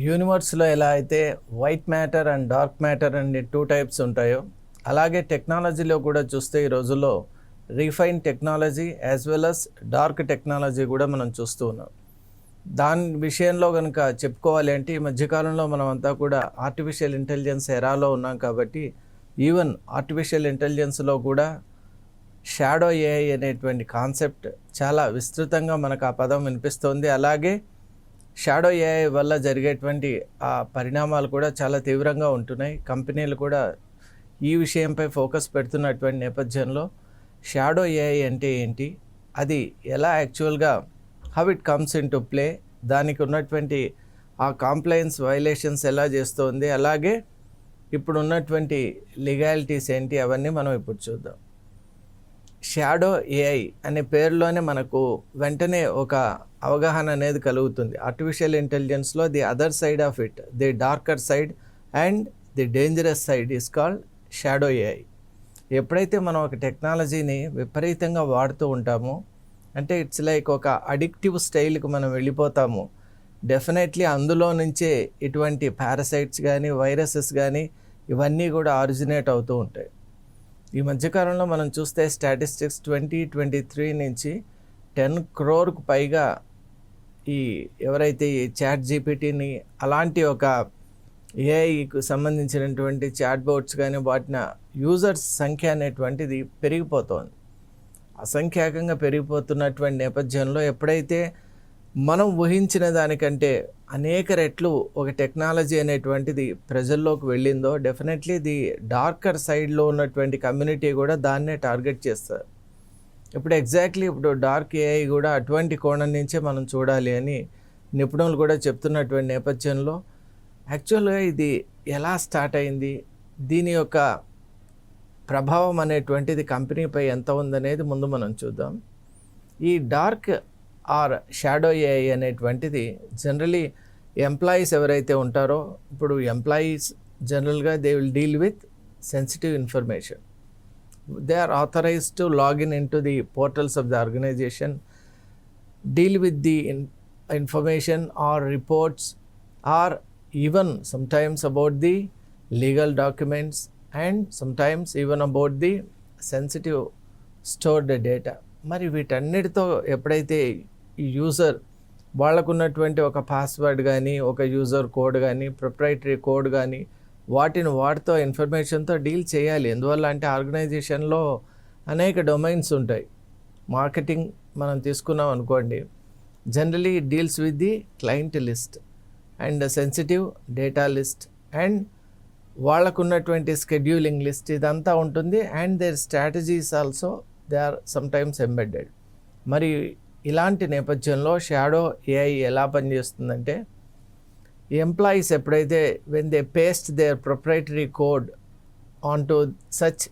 యూనివర్స్లో ఎలా అయితే white matter and dark matter అనే 2 టైప్స్ ఉంటాయో, అలాగే టెక్నాలజీలో కూడా చూస్తే ఈ రోజుల్లో refine technology as well as dark technology కూడా మనం చూస్తూ ఉన్నాం. దాని విషయంలో కనుక చెప్పుకోవాలి అంటే ఈ మధ్యకాలంలో మనం అంతా కూడా ఆర్టిఫిషియల్ ఇంటెలిజెన్స్ ఎరాలో ఉన్నాం కాబట్టి ఈవెన్ ఆర్టిఫిషియల్ ఇంటెలిజెన్స్లో కూడా షాడో ఏఐ అనేటువంటి కాన్సెప్ట్ చాలా విస్తృతంగా మనకు ఆ పదం వినిపిస్తోంది. అలాగే షాడో ఏఐ వల్ల జరిగేటువంటి ఆ పరిణామాలు కూడా చాలా తీవ్రంగా ఉంటున్నాయి. కంపెనీలు కూడా ఈ విషయంపై ఫోకస్ పెడుతున్నటువంటి నేపథ్యంలో షాడో ఏఐ అంటే ఏంటి, అది ఎలా యాక్చువల్గా how it comes in to play, దానికి ఉన్నటువంటి ఆ కాంప్లయన్స్ వైలేషన్స్ ఎలా చేస్తుంది, అలాగే ఇప్పుడు ఉన్నటువంటి లీగాలిటీస్ ఏంటి, అవన్నీ మనం ఇప్పుడు చూద్దాం. షాడో ఏఐ అనే పేరులోనే మనకు వెంటనే ఒక అవగాహన అనేది కలుగుతుంది. ఆర్టిఫిషియల్ ఇంటెలిజెన్స్లో the other side of it, the darker side and the dangerous side is called shadow AI. ఎప్పుడైతే మనం ఒక టెక్నాలజీని విపరీతంగా వాడుతూ ఉంటామో, అంటే ఇట్స్ లైక్ ఒక అడిక్టివ్ స్టైల్కి మనం వెళ్ళిపోతాము. డెఫినెట్లీ అందులో నుంచే ఇటువంటి పారాసైట్స్ కానీ వైరసెస్ కానీ ఇవన్నీ కూడా ఆరిజినేట్ అవుతూ ఉంటాయి. ఈ మధ్యకాలంలో మనం చూస్తే స్టాటిస్టిక్స్ 2023 నుంచి 10 crore పైగా ఈ ఎవరైతే ఈ చాట్ జీపీటీని అలాంటి ఒక ఏఐకి సంబంధించినటువంటి చాట్ బోట్స్ కానీ వాటిన యూజర్స్ సంఖ్య అనేటువంటిది పెరిగిపోతోంది. అసంఖ్యాకంగా పెరిగిపోతున్నటువంటి నేపథ్యంలో ఎప్పుడైతే మనం ఊహించిన దానికంటే అనేక రెట్లు ఒక టెక్నాలజీ అనేటువంటిది ప్రజల్లోకి వెళ్ళిందో, డెఫినెట్లీ ది డార్కర్ సైడ్లో ఉన్నటువంటి కమ్యూనిటీ కూడా దాన్నే టార్గెట్ చేస్తారు. ఇప్పుడు డార్క్ ఏఐ కూడా అటువంటి కోణం నుంచే మనం చూడాలి అని నిపుణులు కూడా చెప్తున్నటువంటి నేపథ్యంలో యాక్చువల్గా ఇది ఎలా స్టార్ట్ అయింది, దీని యొక్క ప్రభావం అనేటువంటిది కంపెనీపై ఎంత ఉందనేది ముందు మనం చూద్దాం. ఈ డార్క్ ఆర్ షాడో ఏఐ అనేటువంటిది జనరలీ ఎంప్లాయీస్ ఎవరైతే ఉంటారో, ఇప్పుడు ఎంప్లాయీస్ జనరల్గా they will deal with sensitive information. They are authorized to log in into the portals of the organization, deal with the information or reports, or even sometimes about the legal documents, and sometimes even about the sensitive stored data. మరి వీటన్నిటితో ఎప్పుడైతే ఈ user వాళ్ళకున్నటువంటి ఒక password కానీ, ఒక user code కానీ, proprietary code కానీ వాటితో ఇన్ఫర్మేషన్తో డీల్ చేయాలి. ఎందువల్ల అంటే ఆర్గనైజేషన్లో అనేక డొమైన్స్ ఉంటాయి. మార్కెటింగ్ మనం తీసుకున్నాం అనుకోండి, generally deals with the client list and sensitive data list and వాళ్ళకున్నటువంటి స్కెడ్యూలింగ్ లిస్ట్, ఇదంతా ఉంటుంది. And their strategies also they are sometimes embedded. మరి ఇలాంటి నేపథ్యంలో షాడో ఏఐ ఎలా పనిచేస్తుందంటే, ఎంప్లాయీస్ ఎప్పుడైతే when they paste their proprietary code on to such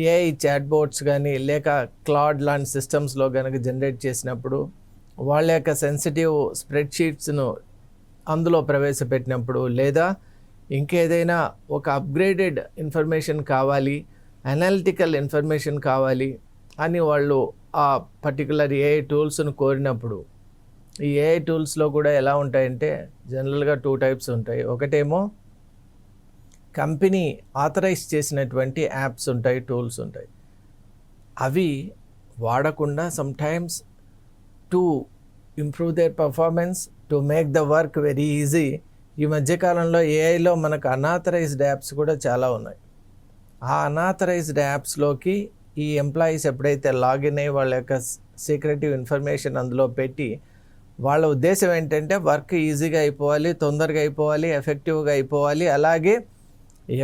AI chat bots కానీ లేక క్లాడ్ లాంటి సిస్టమ్స్లో కనుక జనరేట్ చేసినప్పుడు, వాళ్ళ యొక్క సెన్సిటివ్ స్ప్రెడ్షీట్స్ను అందులో ప్రవేశపెట్టినప్పుడు, లేదా ఇంకేదైనా ఒక అప్గ్రేడెడ్ ఇన్ఫర్మేషన్ కావాలి, అనలిటికల్ ఇన్ఫర్మేషన్ కావాలి అని వాళ్ళు ఆ పర్టికులర్ ఏఐ టూల్స్ను కోరినప్పుడు, ఈ ఏఐ టూల్స్లో కూడా ఎలా ఉంటాయంటే జనరల్గా 2 types ఉంటాయి. ఒకటేమో కంపెనీ ఆథరైజ్ చేసినటువంటి యాప్స్ ఉంటాయి, టూల్స్ ఉంటాయి. అవి వాడకుండా sometimes to improve their performance, to make the work very easy, ఈ మధ్యకాలంలో ఏఐలో మనకు అన్ఆథరైజ్డ్ యాప్స్ కూడా చాలా ఉన్నాయి. ఆ అన్ఆథరైజ్డ్ యాప్స్లోకి ఈ ఎంప్లాయీస్ ఎప్పుడైతే లాగిన్ అయ్యి వాళ్ళ యొక్క సీక్రెటివ్ ఇన్ఫర్మేషన్ అందులో పెట్టి, వాళ్ళ ఉద్దేశం ఏంటంటే వర్క్ ఈజీగా అయిపోవాలి, తొందరగా అయిపోవాలి, ఎఫెక్టివ్గా అయిపోవాలి, అలాగే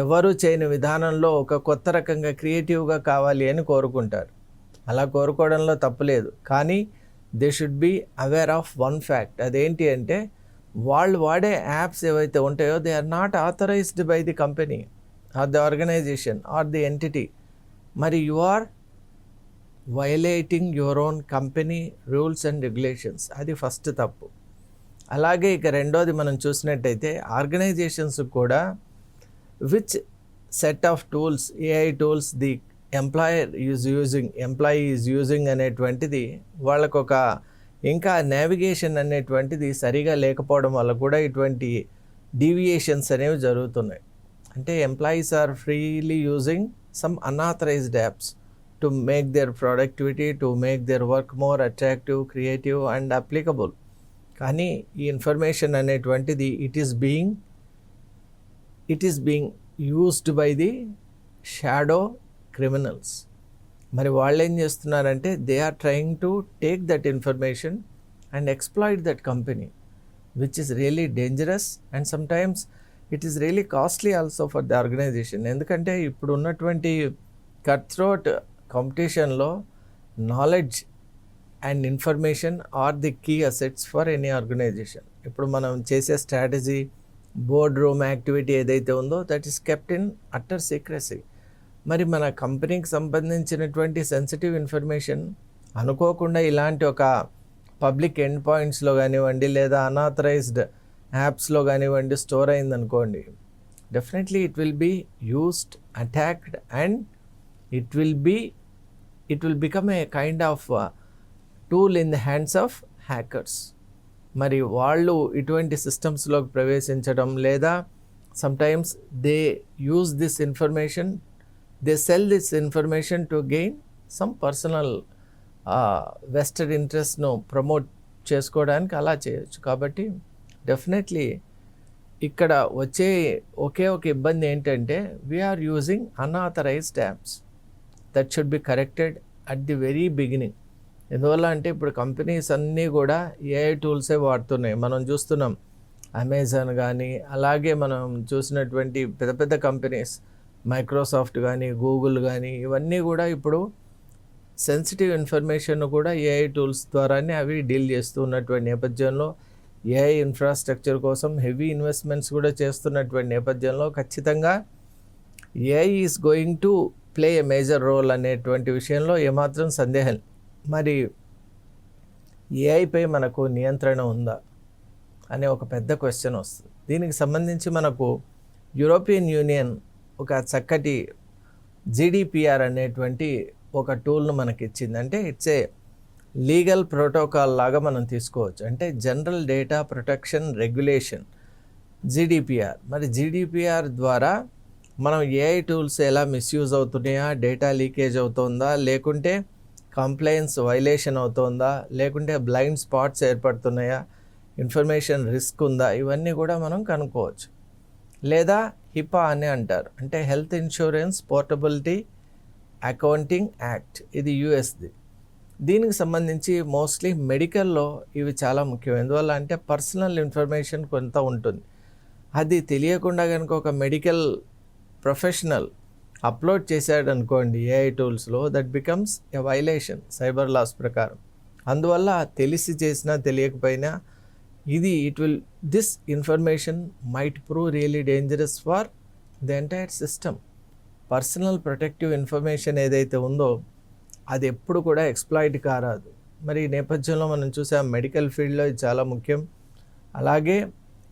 ఎవరు చేయని విధానంలో ఒక కొత్త రకంగా క్రియేటివ్గా కావాలి అని కోరుకుంటారు. అలా కోరుకోవడంలో తప్పులేదు, కానీ they should be aware of one fact. అదేంటి అంటే వాళ్ళు వాడే యాప్స్ ఏవైతే ఉంటాయో they are not authorized by the company or the organization or the entity. మరి you are violating your own company rules and regulations, అది ఫస్ట్ తప్పు. అలాగే ఇక రెండోది మనం చూసినట్టయితే ఆర్గనైజేషన్స్ కూడా which set of tools, AI tools the employee is using అనేటువంటిది వాళ్ళకొక ఇంకా నావిగేషన్ అనేటువంటిది సరిగా లేకపోవడం వల్ల కూడా ఇటువంటి డీవియేషన్స్ అనేవి జరుగుతున్నాయి. అంటే employees are freely using some unauthorized apps to make their productivity, to make their work more attractive, creative and applicable. కానీ ఈ ఇన్ఫర్మేషన్ అనేటువంటిది it is being used by the shadow criminals. మరి వాళ్ళు ఏం చేస్తున్నారంటే they are trying to take that information and exploit that company, which is really dangerous and sometimes it is really costly also for the organisation. ఎందుకంటే ఇప్పుడు ఉన్నటువంటి cut throat కాంపిటీషన్లో knowledge and information are the key assets for any organisation. ఇప్పుడు మనం చేసే strategy, board room activity ఏదైతే ఉందో that is kept in utter secrecy. మరి మన కంపెనీకి సంబంధించినటువంటి సెన్సిటివ్ ఇన్ఫర్మేషన్ అనుకోకుండా ఇలాంటి ఒక పబ్లిక్ ఎండ్ పాయింట్స్లో కానివ్వండి లేదా అన్ఆథరైజ్డ్ యాప్స్లో కానివ్వండి స్టోర్ అయిందనుకోండి, definitely it will be used, attacked and it will become a kind of tool in the hands of hackers. మరి వాళ్ళు ఇటువంటి సిస్టమ్స్లోకి ప్రవేశించడం లేదా sometimes they use this information, they sell this information to gain some personal vested ఇంట్రెస్ట్ను promote చేసుకోవడానికి అలా చేయొచ్చు. కాబట్టి డెఫినెట్లీ ఇక్కడ వచ్చే ఒకే ఒక ఇబ్బంది ఏంటంటే we are using unauthorized apps. That should be corrected at the very beginning. ఎందువల్ల అంటే ఇప్పుడు కంపెనీస్ అన్నీ కూడా ఏఐ టూల్సే వాడుతున్నాయి. మనం చూస్తున్నాం అమెజాన్ కానీ, అలాగే మనం చూసినటువంటి పెద్ద పెద్ద కంపెనీస్ మైక్రోసాఫ్ట్ కానీ, గూగుల్ కానీ, ఇవన్నీ కూడా ఇప్పుడు సెన్సిటివ్ ఇన్ఫర్మేషన్ కూడా ఏఐ టూల్స్ ద్వారానే అవి డీల్ చేస్తూ ఉన్నటువంటి నేపథ్యంలో, ఏఐ ఇన్ఫ్రాస్ట్రక్చర్ కోసం హెవీ ఇన్వెస్ట్మెంట్స్ కూడా చేస్తున్నటువంటి నేపథ్యంలో ఖచ్చితంగా AI is going to play a major role అనేటువంటి విషయంలో ఏమాత్రం సందేహం. మరి ఏఐపై మనకు నియంత్రణ ఉందా అనే ఒక పెద్ద క్వశ్చన్ వస్తుంది. దీనికి సంబంధించి మనకు యూరోపియన్ యూనియన్ ఒక చక్కటి జీడిపిఆర్ అనేటువంటి ఒక టూల్ను మనకి ఇచ్చింది. అంటే ఇట్స్ ఏ లీగల్ ప్రోటోకాల్ లాగా మనం తీసుకోవచ్చు. అంటే general data protection regulation, GDPR. మరి జీడిపిఆర్ ద్వారా మనం ఏఐ టూల్స్ ఎలా మిస్యూజ్ అవుతున్నాయా, డేటా లీకేజ్ అవుతుందా, లేకుంటే కంప్లైన్స్ వైలేషన్ అవుతుందా, లేకుంటే బ్లైండ్ స్పాట్స్ ఏర్పడుతున్నాయా, ఇన్ఫర్మేషన్ రిస్క్ ఉందా, ఇవన్నీ కూడా మనం కనుక్కోవచ్చు. లేదా హిపా అని అంటారు, అంటే health insurance portability accounting act, ఇది యుఎస్ది. దీనికి సంబంధించి మోస్ట్లీ మెడికల్లో ఇవి చాలా ముఖ్యం. ఎందువల్ల అంటే పర్సనల్ ఇన్ఫర్మేషన్ కొంత ఉంటుంది. అది తెలియకుండా కనుక ఒక మెడికల్ ప్రొఫెషనల్ అప్లోడ్ చేశాడు అనుకోండి ఏఐ టూల్స్లో, that becomes a violation cyber laws ప్రకారం. అందువల్ల తెలిసి చేసినా తెలియకపోయినా this information might prove really dangerous for the entire system. Personal protective information ఏదైతే ఉందో అది ఎప్పుడు కూడా ఎక్స్ప్లాయిట్ కారాదు. మరి ఈ నేపథ్యంలో మనం చూసాం మెడికల్ ఫీల్డ్లో ఇది చాలా ముఖ్యం. అలాగే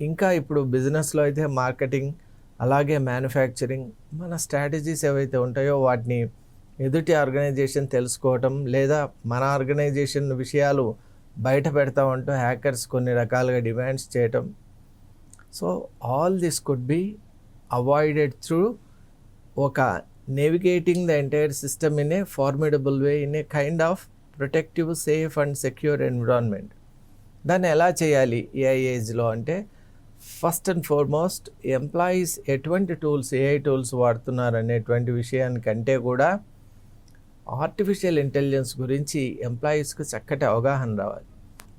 ఇంకా ఇప్పుడు బిజినెస్లో అయితే మార్కెటింగ్, అలాగే మ్యానుఫ్యాక్చరింగ్, మన స్ట్రాటజీస్ ఏవైతే ఉంటాయో వాటిని ఎదుటి ఆర్గనైజేషన్ తెలుసుకోవటం, లేదా మన ఆర్గనైజేషన్ విషయాలు బయట పెడతామంటూ హ్యాకర్స్ కొన్ని రకాలుగా డిమాండ్స్ చేయటం. So all this could be avoided through ఒక navigating the entire system in a formidable way, in a kind of protective, safe and secure environment. దాన్ని ఎలా చేయాలి ఏఐ ఏజ్లో అంటే, ఫస్ట్ అండ్ ఫార్మోస్ట్ ఎంప్లాయీస్ ఎటువంటి టూల్స్, ఏఐ టూల్స్ వాడుతున్నారు అనేటువంటి విషయానికంటే కూడా ఆర్టిఫిషియల్ ఇంటెలిజెన్స్ గురించి ఎంప్లాయీస్కి చక్కటి అవగాహన రావాలి.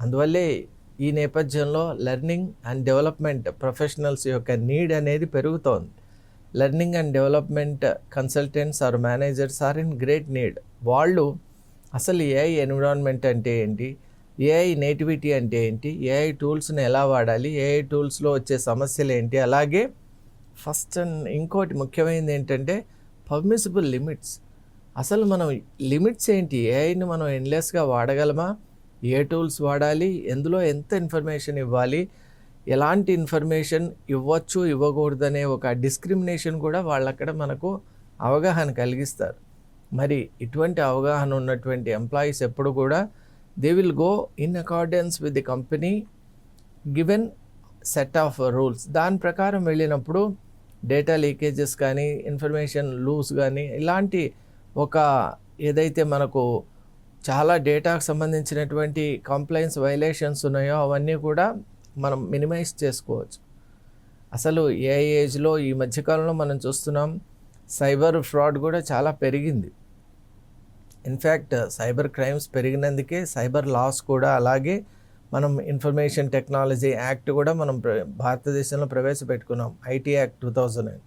అందువల్లే ఈ నేపథ్యంలో లెర్నింగ్ అండ్ డెవలప్మెంట్ ప్రొఫెషనల్స్ యొక్క నీడ్ అనేది పెరుగుతోంది. Learning and development consultants or managers are in great need. వాళ్ళు అసలు ఏఐ ఎన్విరాన్మెంట్ అంటే ఏంటి, ఏఐ నేటివిటీ అంటే ఏంటి, ఏఐ టూల్స్ని ఎలా వాడాలి, ఏఐ టూల్స్లో వచ్చే సమస్యలు ఏంటి, అలాగే ఫస్ట్ అండ్ ఇంకోటి ముఖ్యమైనది ఏంటంటే పర్మిసిబుల్ లిమిట్స్. అసలు మనం లిమిట్స్ ఏంటి, ఏఐని మనం ఎండ్లెస్గా వాడగలమా, ఏ టూల్స్ వాడాలి, ఎందులో ఎంత ఇన్ఫర్మేషన్ ఇవ్వాలి, ఎలాంటి ఇన్ఫర్మేషన్ ఇవ్వచ్చు ఇవ్వకూడదనే ఒక డిస్క్రిమినేషన్ కూడా వాళ్ళక్కడ మనకు అవగాహన కలిగిస్తారు. మరి ఇటువంటి అవగాహన ఉన్నటువంటి ఎంప్లాయీస్ ఎప్పుడు కూడా they will go in accordance with the company given set of rules. దాని ప్రకారం వెళ్ళినప్పుడు డేటా లీకేజెస్ కానీ, ఇన్ఫర్మేషన్ లూజ్ కానీ, ఇలాంటి ఒక ఏదైతే మనకు చాలా డేటాకు సంబంధించినటువంటి కంప్లైంట్స్ వైలేషన్స్ ఉన్నాయో అవన్నీ కూడా మనం మినిమైజ్ చేసుకోవచ్చు. అసలు ఏ ఏజ్లో ఈ మధ్యకాలంలో మనం చూస్తున్నాం సైబర్ ఫ్రాడ్ కూడా చాలా పెరిగింది. ఇన్ఫ్యాక్ట్ సైబర్ క్రైమ్స్ పెరిగినందుకే సైబర్ లాస్ కూడా, అలాగే మనం ఇన్ఫర్మేషన్ టెక్నాలజీ యాక్ట్ కూడా మనం భారతదేశంలో ప్రవేశపెట్టుకున్నాం, ఐటీ యాక్ట్ 2009.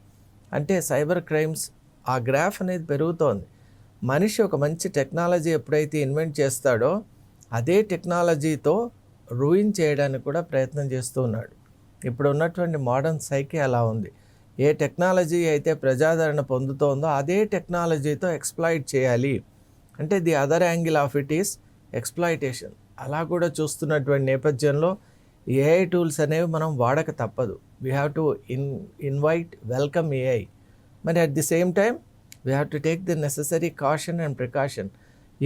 అంటే సైబర్ క్రైమ్స్ ఆ గ్రాఫ్ అనేది పెరుగుతోంది. మనిషి ఒక మంచి టెక్నాలజీ ఎప్పుడైతే ఇన్వెంట్ చేస్తాడో అదే టెక్నాలజీతో రూయిన్ చేయడానికి కూడా ప్రయత్నం చేస్తూ ఉన్నాడు. ఇప్పుడు ఉన్నటువంటి మోడర్న్ సైకి అలా ఉంది. ఏ టెక్నాలజీ అయితే ప్రజాదరణ పొందుతోందో అదే టెక్నాలజీతో ఎక్స్ప్లాయిట్ చేయాలి. అంటే the other angle of it is exploitation. అలా కూడా చూస్తున్నటువంటి నేపథ్యంలో ఏఐ టూల్స్ అనేవి మనం వాడక తప్పదు. We have to welcome AI. మరి at the same time we have to take the necessary caution and precaution.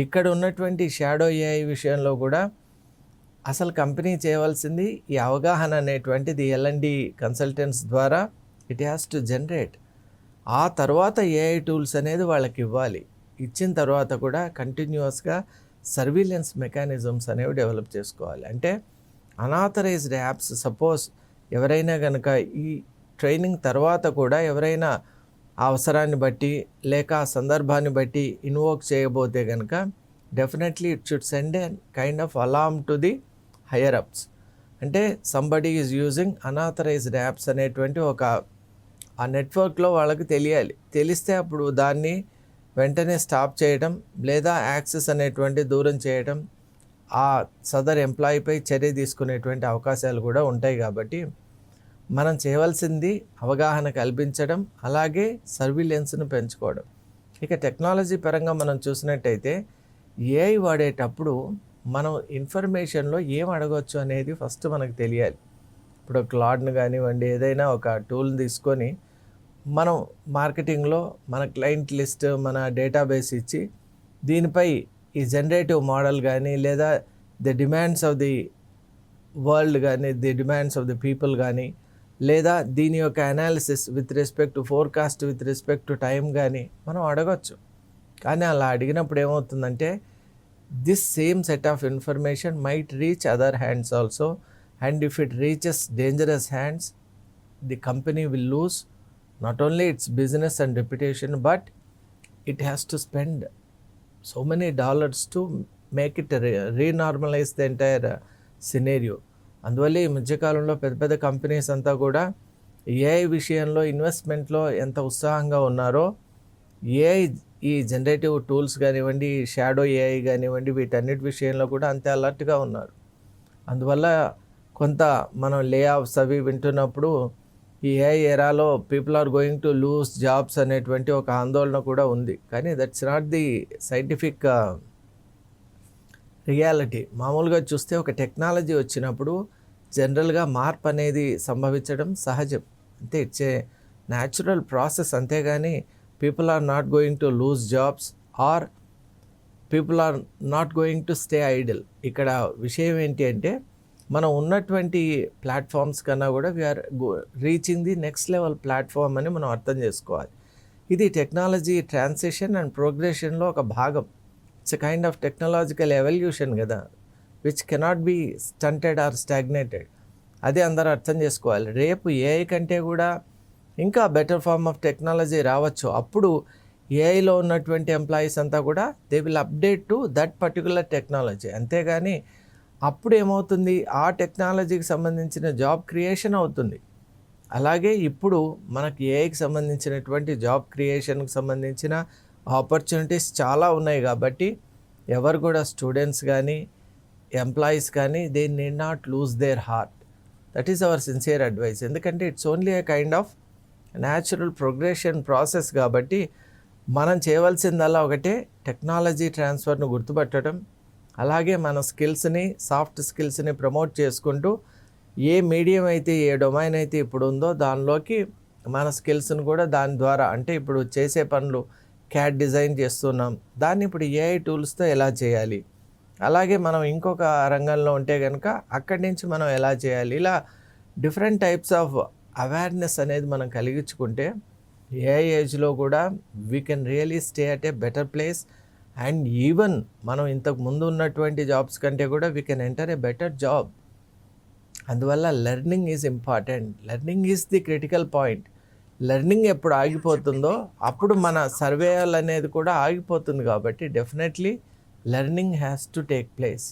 ఇక్కడ ఉన్నటువంటి షాడో ఏఐ విషయంలో కూడా అసలు కంపెనీ చేయవలసింది ఈ అవగాహన అనేటువంటిది L&D కన్సల్టెంట్స్ ద్వారా ఇట్ హ్యాస్ టు జనరేట్. ఆ తర్వాత ఏఐ టూల్స్ అనేది వాళ్ళకి ఇవ్వాలి. ఇచ్చిన తర్వాత కూడా కంటిన్యూస్గా సర్వీలెన్స్ మెకానిజమ్స్ అనేవి డెవలప్ చేసుకోవాలి. అంటే అనాథరైజ్డ్ యాప్స్ సపోజ్ ఎవరైనా కనుక ఈ ట్రైనింగ్ తర్వాత కూడా ఎవరైనా ఆ అవసరాన్ని బట్టి లేక ఆ సందర్భాన్ని బట్టి ఇన్వోక్ చేయబోతే కనుక definitely it should send a kind of alarm to the higher ups. అంటే somebody is using unauthorized apps అనేటువంటి ఒక ఆ నెట్వర్క్లో వాళ్ళకి తెలియాలి. తెలిస్తే అప్పుడు దాన్ని వెంటనే స్టాప్ చేయడం లేదా యాక్సెస్ అనేటువంటి దూరం చేయడం, ఆ సదర్ ఎంప్లాయీపై చర్య తీసుకునేటువంటి అవకాశాలు కూడా ఉంటాయి. కాబట్టి మనం చేయవలసింది అవగాహన కల్పించడం, అలాగే సర్వీలెన్స్ను పెంచుకోవడం. ఇక టెక్నాలజీ పరంగా మనం చూసినట్టయితే ఏఐ వాడేటప్పుడు మనం ఇన్ఫర్మేషన్లో ఏం అడగవచ్చు అనేది ఫస్ట్ మనకు తెలియాలి. ఇప్పుడు క్లాడ్ని కానివ్వండి, ఏదైనా ఒక టూల్ని తీసుకొని మనం మార్కెటింగ్లో మన క్లయింట్ లిస్ట్, మన డేటాబేస్ ఇచ్చి దీనిపై ఈ జనరేటివ్ మోడల్ కానీ లేదా the demands of the world కానీ, the demands of the people కానీ, లేదా దీని యొక్క analysis with respect to forecast, with respect to time కానీ మనం అడగచ్చు. కానీ అలా అడిగినప్పుడు ఏమవుతుందంటే this same set of information might reach other hands also, and if it reaches dangerous hands the company will lose not only its business and reputation, but it has to spend so many dollars to make it renormalize the entire scenario. అందువల్ల ఈ మధ్యకాలంలో పెద్ద పెద్ద companies అంతా కూడా AI విషయంలో ఇన్వెస్ట్మెంట్లో ఎంత ఉత్సాహంగా ఉన్నారో ఏఐ ఈ జనరేటివ్ టూల్స్ కానివ్వండి, షాడో ఏఐ కానివ్వండి, వీటన్నిటి విషయంలో కూడా అంతే అలర్ట్గా ఉన్నారు. అందువల్ల కొంత మనం లే ఆఫ్స్ అవి వింటున్నప్పుడు ఈ ఏఐ ఎరాలో people are going to lose jobs అనేటువంటి ఒక ఆందోళన కూడా ఉంది. కానీ that's not the scientific reality. మామూలుగా చూస్తే ఒక టెక్నాలజీ వచ్చినప్పుడు జనరల్గా మార్పు అనేది సంభవించడం సహజం. అంటే ఇట్స్ ఏ న్యాచురల్ ప్రాసెస్. అంతేగాని people are not going to lose jobs or people are not going to stay idle. ఇక్కడ విషయం ఏంటి అంటే మనం ఉన్నటువంటి ప్లాట్ఫామ్స్ కన్నా కూడా we are reaching the next level platform అని మనం అర్థం చేసుకోవాలి. ఇది టెక్నాలజీ ట్రాన్సిషన్ అండ్ ప్రోగ్రెషన్లో ఒక భాగం. It's a kind of technological evolution కదా, which cannot be stunted or stagnated. అదే అందరూ అర్థం చేసుకోవాలి. రేపు ఏఐ కంటే కూడా ఇంకా బెటర్ ఫార్మ్ ఆఫ్ టెక్నాలజీ రావచ్చు. అప్పుడు ఏఐలో ఉన్నటువంటి ఎంప్లాయీస్ అంతా కూడా they will update to that particular technology. అంతేగాని అప్పుడు ఏమవుతుంది, ఆ టెక్నాలజీకి సంబంధించిన జాబ్ క్రియేషన్ అవుతుంది. అలాగే ఇప్పుడు మనకి ఏఐకి సంబంధించినటువంటి జాబ్ క్రియేషన్కి సంబంధించిన ఆపర్చునిటీస్ చాలా ఉన్నాయి. కాబట్టి ఎవరు కూడా స్టూడెంట్స్ కానీ ఎంప్లాయీస్ కానీ they need not lose their heart. That is our sincere advice. ఎందుకంటే it's only a kind of natural progression process. కాబట్టి మనం చేయవలసిందల్లా ఒకటే టెక్నాలజీ ట్రాన్స్ఫర్ను గుర్తుపట్టడం, అలాగే మన స్కిల్స్ని, సాఫ్ట్ స్కిల్స్ని ప్రమోట్ చేసుకుంటూ ఏ మీడియం అయితే, ఏ డొమైన్ అయితే ఇప్పుడు ఉందో దానిలోకి మన స్కిల్స్ని కూడా దాని ద్వారా, అంటే ఇప్పుడు చేసే పనులు క్యాడ్ డిజైన్ చేస్తున్నాం, దాన్ని ఇప్పుడు ఏఐ టూల్స్తో ఎలా చేయాలి, అలాగే మనం ఇంకొక రంగంలో ఉంటే కనుక అక్కడి నుంచి మనం ఎలా చేయాలి, ఇలా డిఫరెంట్ టైప్స్ ఆఫ్ అవేర్నెస్ అనేది మనం కలిగించుకుంటే ఏఐ ఏజ్లో కూడా we can really stay at a better place and even మనం ఇంతకు ముందు ఉన్నటువంటి జాబ్స్ కంటే కూడా we can enter a better job. అందువల్ల learning is important. Learning is the critical point. Learning ఎప్పుడు ఆగిపోతుందో అప్పుడు మన సర్వేయల్ అనేది కూడా ఆగిపోతుంది. కాబట్టి definitely learning has to take place.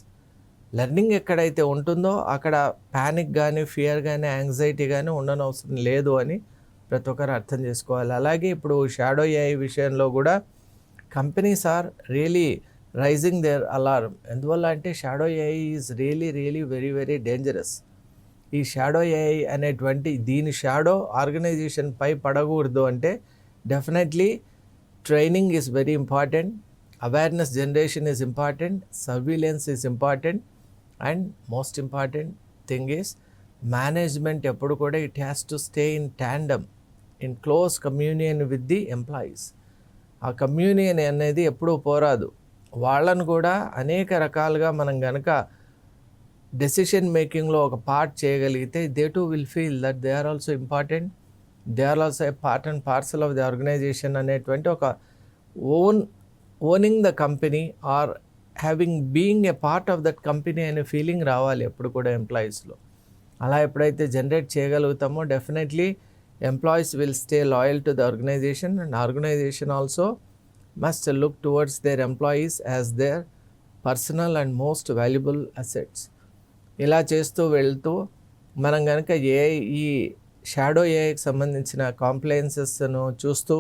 Learning ఎక్కడైతే ఉంటుందో అక్కడ ప్యానిక్ కానీ, ఫియర్ కానీ, యాంగ్జైటీ కానీ ఉండనవసరం లేదు అని ప్రతి ఒక్కరు అర్థం చేసుకోవాలి. అలాగే ఇప్పుడు షాడో ఏఐ విషయంలో కూడా companies are really raising their alarm. ఎందువల్ల అంటే shadow AI is really very very dangerous. ఈ షాడో ఏఐ అనేటువంటి దీని షాడో ఆర్గనైజేషన్ పై పడకూడదు అంటే definitely training is very important, awareness generation is important, surveillance is important and most important thing is management ఎప్పుడు కూడా it has to stay in tandem, in close communion with the employees. ఆ communion అనేది ఎప్పుడూ పోరాదు. వాళ్ళను కూడా అనేక రకాలుగా మనం కనుక డెసిషన్ మేకింగ్లో ఒక పార్ట్ చేయగలిగితే they too will feel that they are also important, they are also a part and parcel of the organization అనేటువంటి ఒక owning the company or having being a part of that company అనే feeling రావాలి ఎప్పుడు కూడా ఎంప్లాయీస్లో. అలా ఎప్పుడైతే generate చేయగలుగుతామో definitely employees will stay loyal to the organization and organization also must look towards their employees as their personal and most valuable assets. ఇలా చేస్తూ వెళ్తూ మనం కనుక ఈ షాడో ఏఐకి సంబంధించిన కాంప్లైన్సెస్ను చూస్తూ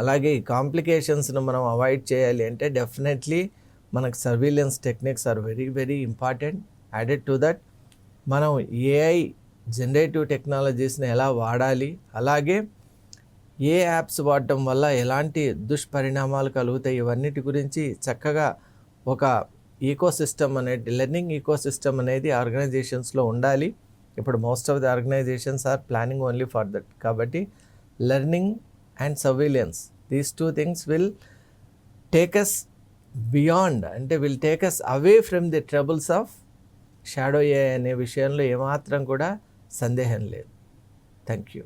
అలాగే ఈ కాంప్లికేషన్స్ను మనం అవాయిడ్ చేయాలి అంటే డెఫినెట్లీ మనకు surveillance techniques are very important. Added to that మనం ఏఐ జనరేటివ్ టెక్నాలజీస్ని ఎలా వాడాలి, అలాగే ఏ యాప్స్ వాడటం వల్ల ఎలాంటి దుష్పరిణామాలు కలుగుతాయి, ఇవన్నిటి గురించి చక్కగా ఒక ఈకోసిస్టమ్ అనేది, లెర్నింగ్ ఈకోసిస్టమ్ అనేది ఆర్గనైజేషన్స్లో ఉండాలి. ఇప్పుడు most of the organizations are planning only for that. కాబట్టి learning and surveillance, these two things will take us beyond, అంటే will take us away from the troubles of shadow AI అనే విషయంలో ఏమాత్రం కూడా సందేహం లేదు. Thank you.